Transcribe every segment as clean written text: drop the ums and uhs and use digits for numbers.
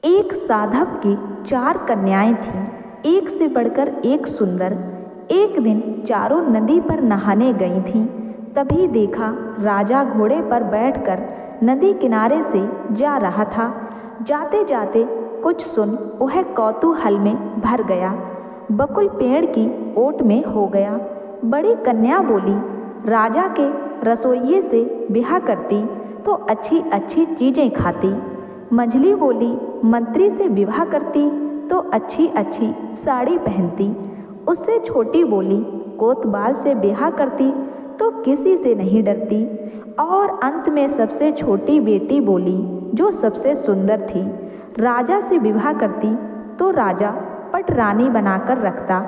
एक साधव की 4 कन्याएं थीं, एक से बढ़कर एक सुंदर। एक दिन चारों नदी पर नहाने गई थीं। तभी देखा राजा घोड़े पर बैठकर नदी किनारे से जा रहा था। जाते जाते कुछ सुन वह कौतूहल में भर गया। बकुल पेड़ की ओट में हो गया। बड़ी कन्या बोली, राजा के रसोइये से ब्याह करती तो अच्छी अच्छी चीज़ें खाती। मझली बोली, मंत्री से विवाह करती तो अच्छी अच्छी साड़ी पहनती। उससे छोटी बोली, कोतवाल से ब्याह करती तो किसी से नहीं डरती। और अंत में सबसे छोटी बेटी बोली, जो सबसे सुंदर थी, राजा से विवाह करती तो राजा पटरानी बनाकर रखता,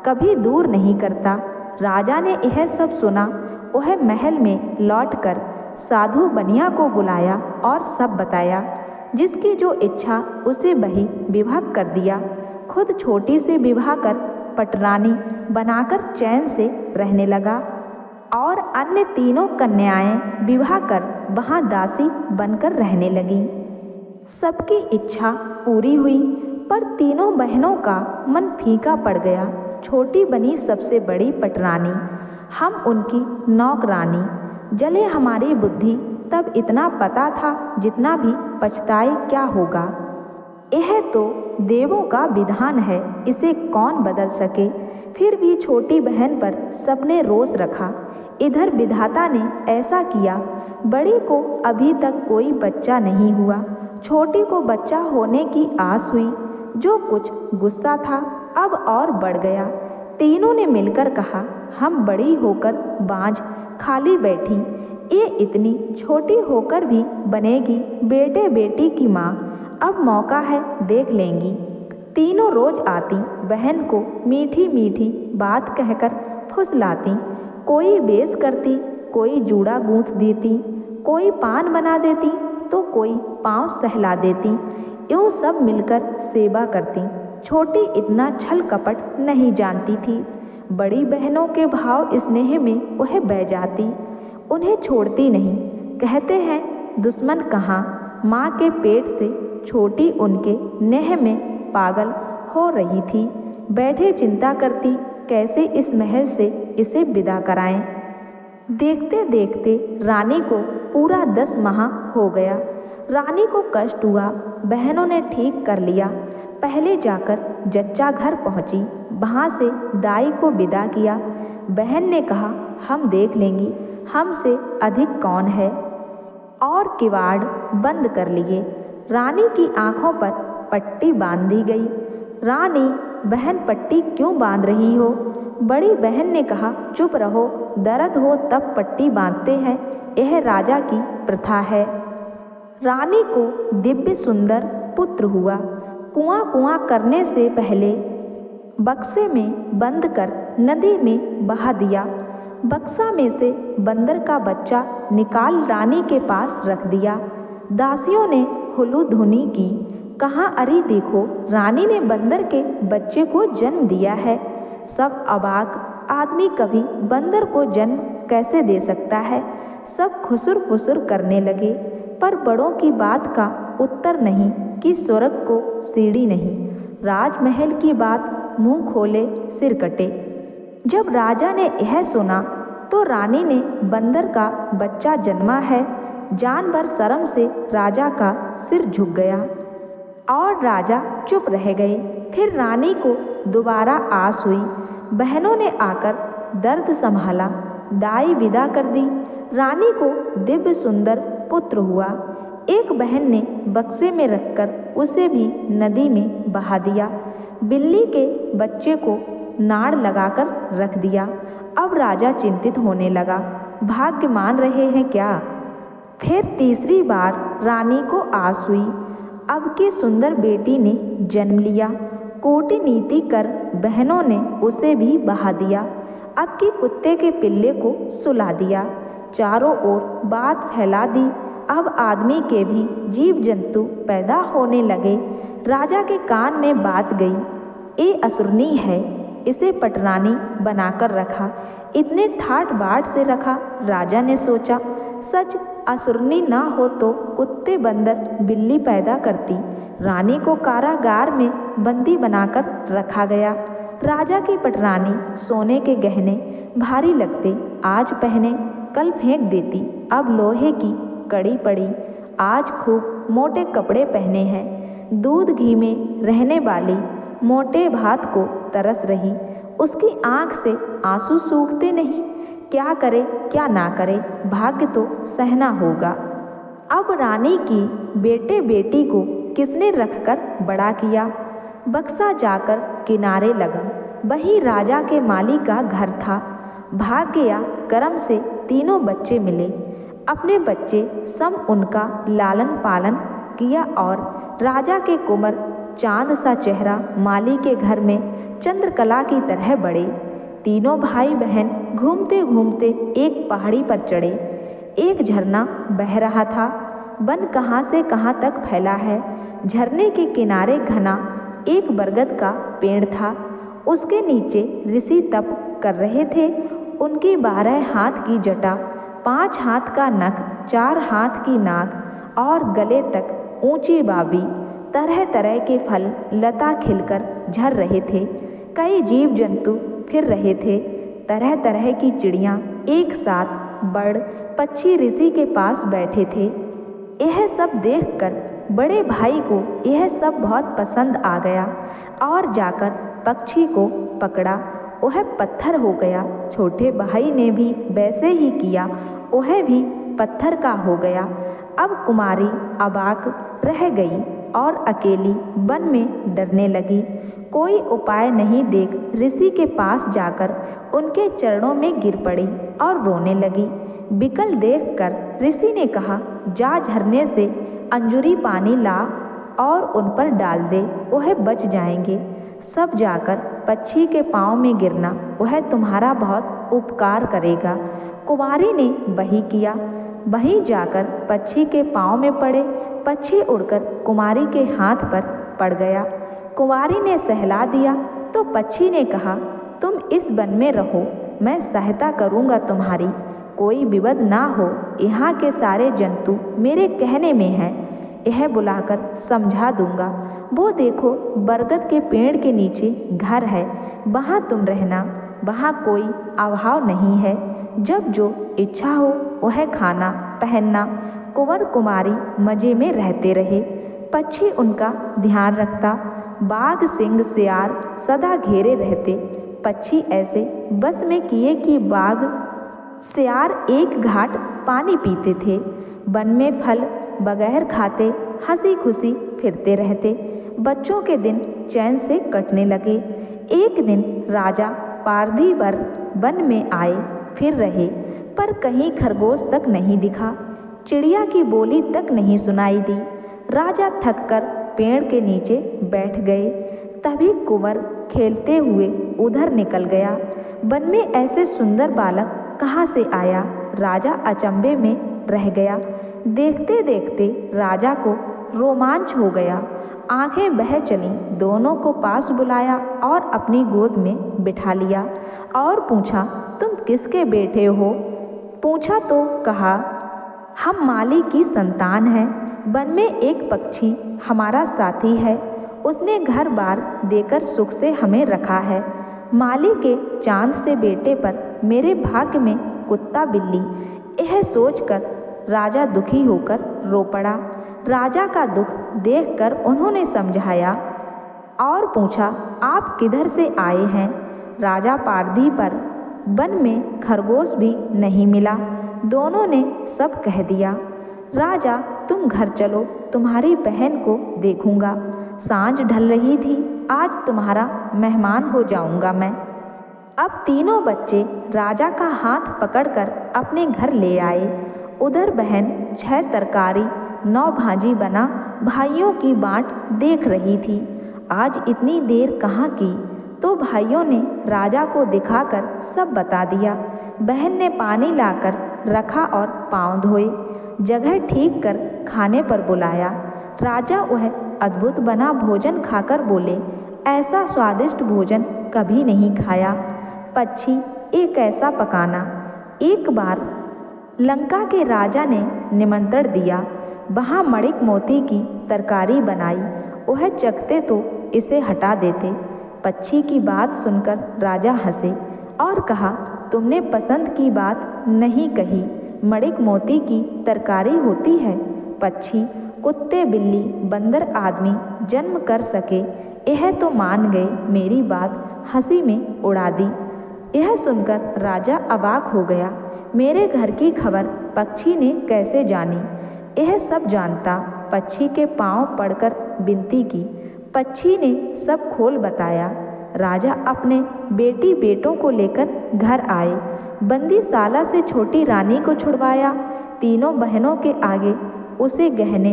कभी दूर नहीं करता। राजा ने यह सब सुना। वह महल में लौटकर साधु बनिया को बुलाया और सब बताया। जिसकी जो इच्छा उसे वही विवाह कर दिया। खुद छोटी से विवाह कर पटरानी बनाकर चैन से रहने लगा और अन्य तीनों कन्याएं विवाह कर वहाँ दासी बनकर रहने लगीं। सबकी इच्छा पूरी हुई, पर तीनों बहनों का मन फीका पड़ गया। छोटी बनी सबसे बड़ी पटरानी, हम उनकी नौकरानी। जले हमारी बुद्धि, तब इतना पता था जितना भी पछताए क्या होगा। यह तो देवों का विधान है, इसे कौन बदल सके। फिर भी छोटी बहन पर सबने रोष रखा। इधर विधाता ने ऐसा किया, बड़ी को अभी तक कोई बच्चा नहीं हुआ, छोटी को बच्चा होने की आस हुई। जो कुछ गुस्सा था अब और बढ़ गया। तीनों ने मिलकर कहा, हम बड़ी होकर बाँझ खाली बैठी, ये इतनी छोटी होकर भी बनेगी बेटे बेटी की माँ। अब मौका है, देख लेंगी। तीनों रोज आती, बहन को मीठी मीठी बात कहकर फुसलाती। कोई बेस करती, कोई जूड़ा गूंथ देती, कोई पान बना देती तो कोई पाँव सहला देती। यूँ सब मिलकर सेवा करती। छोटी इतना छल कपट नहीं जानती थी। बड़ी बहनों के भाव स्नेह में वह बह जाती, उन्हें छोड़ती नहीं। कहते हैं दुश्मन कहाँ, माँ के पेट से छोटी उनके नेह में पागल हो रही थी। बैठे चिंता करती, कैसे इस महल से इसे विदा कराएं। देखते देखते रानी को पूरा 10 माह हो गया। रानी को कष्ट हुआ, बहनों ने ठीक कर लिया। पहले जाकर जच्चा घर पहुंची, वहाँ से दाई को विदा किया। बहन ने कहा, हम देख लेंगी, हमसे अधिक कौन है, और किवाड़ बंद कर लिए। रानी की आंखों पर पट्टी बांध दी गई। रानी, बहन पट्टी क्यों बांध रही हो? बड़ी बहन ने कहा, चुप रहो, दर्द हो तब पट्टी बांधते हैं, यह राजा की प्रथा है। रानी को दिव्य सुंदर पुत्र हुआ। कुआं कुआं करने से पहले बक्से में बंद कर नदी में बहा दिया। बक्सा में से बंदर का बच्चा निकाल रानी के पास रख दिया। दासियों ने हुलूधुनी की, कहा, अरे देखो, रानी ने बंदर के बच्चे को जन्म दिया है। सब अबाक, आदमी कभी बंदर को जन्म कैसे दे सकता है? सब खुसुर फुसुर करने लगे, पर बड़ों की बात का उत्तर नहीं कि स्वर्ग को सीढ़ी नहीं। राजमहल की बात मुंह खोले सिर कटे। जब राजा ने यह सुना तो रानी ने बंदर का बच्चा जन्मा है, जान भर शर्म से राजा का सिर झुक गया और राजा चुप रह गए। फिर रानी को दोबारा आस हुई। बहनों ने आकर दर्द संभाला, दाई विदा कर दी। रानी को दिव्य सुंदर पुत्र हुआ। एक बहन ने बक्से में रखकर उसे भी नदी में बहा दिया। बिल्ली के बच्चे को नाड़ लगाकर रख दिया। अब राजा चिंतित होने लगा, भाग्य मान रहे हैं क्या? फिर तीसरी बार रानी को आस हुई। अब की सुंदर बेटी ने जन्म लिया। कूटनीति कर बहनों ने उसे भी बहा दिया। अब की कुत्ते के पिल्ले को सुला दिया। चारों ओर बात फैला दी। अब आदमी के भी जीव जंतु पैदा होने लगे। राजा के कान में बात गई, ये असुरनी है, इसे पटरानी बनाकर रखा। इतने ठाट बाट से रखा। राजा ने सोचा, सच असुरनी ना हो तो कुत्ते बंदर बिल्ली पैदा करती। रानी को कारागार में बंदी बनाकर रखा गया। राजा की पटरानी सोने के गहने भारी लगते, आज पहने कल फेंक देती। अब लोहे की कड़ी पड़ी, आज खूब मोटे कपड़े पहने हैं। दूध घी में रहने वाली मोटे भात को तरस रही, उसकी आँख से आंसू सूखते नहीं। क्या करे क्या ना करे, भाग्य तो सहना होगा। अब रानी की बेटे बेटी को किसने रखकर बड़ा किया। बक्सा जाकर किनारे लगा, वही राजा के माली का घर था। भाग्य या करम से तीनों बच्चे मिले। अपने बच्चे सम उनका लालन पालन किया और राजा के कुंवर चांद सा चेहरा माली के घर में चंद्रकला की तरह बढ़े। तीनों भाई बहन घूमते घूमते एक पहाड़ी पर चढ़े। एक झरना बह रहा था, वन कहाँ से कहाँ तक फैला है। झरने के किनारे घना एक बरगद का पेड़ था, उसके नीचे ऋषि तप कर रहे थे। उनकी 12 हाथ की जटा, 5 हाथ का नख, 4 हाथ की नाक और गले तक ऊंची बाबी। तरह तरह के फल लता खिलकर झर रहे थे। कई जीव जंतु फिर रहे थे। तरह तरह की चिड़ियाँ एक साथ बड़ पक्षी ऋषि के पास बैठे थे। यह सब देखकर बड़े भाई को यह सब बहुत पसंद आ गया और जाकर पक्षी को पकड़ा, वह पत्थर हो गया। छोटे भाई ने भी वैसे ही किया, वह भी पत्थर का हो गया। अब कुमारी अबाक रह गई और अकेली वन में डरने लगी। कोई उपाय नहीं देख ऋषि के पास जाकर उनके चरणों में गिर पड़ी और रोने लगी। बिकल देखकर ऋषि ने कहा, जा झरने से अंजुरी पानी ला और उन पर डाल दे, वह बच जाएंगे। सब जाकर पक्षी के पाँव में गिरना, वह तुम्हारा बहुत उपकार करेगा। कुमारी ने वही किया। वहीं जाकर पक्षी के पाँव में पड़े। पक्षी उड़कर कुमारी के हाथ पर पड़ गया। कुमारी ने सहला दिया तो पक्षी ने कहा, तुम इस वन में रहो, मैं सहायता करूँगा तुम्हारी। कोई विपद ना हो, यहाँ के सारे जंतु मेरे कहने में हैं, यह बुलाकर समझा दूंगा। वो देखो बरगद के पेड़ के नीचे घर है, वहाँ तुम रहना, वहाँ कोई अभाव नहीं है। जब जो इच्छा हो वह खाना पहनना। कुंवर कुमारी मज़े में रहते रहे। पक्षी उनका ध्यान रखता। बाघ सिंह सियार सदा घेरे रहते। पक्षी ऐसे बस में किए कि बाघ सियार एक घाट पानी पीते थे। वन में फल बगैर खाते हंसी खुशी फिरते रहते। बच्चों के दिन चैन से कटने लगे। एक दिन राजा पारधीवर वन में आए फिर रहे, पर कहीं खरगोश तक नहीं दिखा। चिड़िया की बोली तक नहीं सुनाई दी। राजा थककर पेड़ के नीचे बैठ गए। तभी कुंवर खेलते हुए उधर निकल गया। वन में ऐसे सुंदर बालक कहाँ से आया? राजा अचंभे में रह गया। देखते देखते राजा को रोमांच हो गया। आंखें बह चलीं। दोनों को पास बुलाया और अपनी गोद में बिठा लिया और पूछा, तुम किसके बेटे हो? पूछा तो कहा, हम माली की संतान हैं। वन में एक पक्षी हमारा साथी है, उसने घर बार देकर सुख से हमें रखा है। माली के चांद से बेटे पर मेरे भाग्य में कुत्ता बिल्ली। यह सोचकर राजा दुखी होकर रो पड़ा। राजा का दुख देखकर उन्होंने समझाया और पूछा, आप किधर से आए हैं? राजा पारधी पर वन में खरगोश भी नहीं मिला। दोनों ने सब कह दिया। राजा, तुम घर चलो, तुम्हारी बहन को देखूंगा। सांझ ढल रही थी, आज तुम्हारा मेहमान हो जाऊंगा मैं। अब तीनों बच्चे राजा का हाथ पकड़कर अपने घर ले आए। उधर बहन 6 तरकारी 9 भाजी बना भाइयों की बाट देख रही थी। आज इतनी देर कहाँ की? तो भाइयों ने राजा को दिखाकर सब बता दिया। बहन ने पानी लाकर रखा और पाँव धोए, जगह ठीक कर खाने पर बुलाया। राजा वह अद्भुत बना भोजन खाकर बोले, ऐसा स्वादिष्ट भोजन कभी नहीं खाया। पक्षी एक ऐसा पकाना। एक बार लंका के राजा ने निमंत्रण दिया। वहाँ मणिक मोती की तरकारी बनाई वह चखते तो इसे हटा देते। पक्षी की बात सुनकर राजा हंसे और कहा, तुमने पसंद की बात नहीं कही, मणिक मोती की तरकारी होती है। पक्षी, कुत्ते, बिल्ली, बंदर आदमी जन्म कर सके, यह तो मान गए, मेरी बात हंसी में उड़ा दी। यह सुनकर राजा अवाक हो गया। मेरे घर की खबर पक्षी ने कैसे जानी? यह सब जानता। पक्षी के पांव पड़कर विनती की। पक्षी ने सब खोल बताया। राजा अपने बेटी बेटों को लेकर घर आए। बंदीशाला से छोटी रानी को छुड़वाया। तीनों बहनों के आगे उसे गहने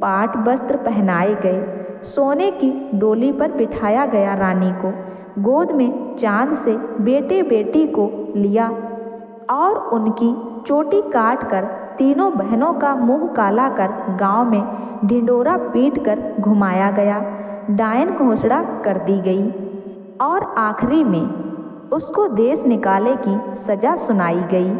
पाट वस्त्र पहनाए गए। सोने की डोली पर बिठाया गया। रानी को गोद में चांद से बेटे बेटी को लिया और उनकी चोटी काट कर तीनों बहनों का मुंह काला कर गांव में ढिंडोरा पीट कर घुमाया गया। डायन घोषणा कर दी गई और आखिरी में उसको देश निकाले की सजा सुनाई गई।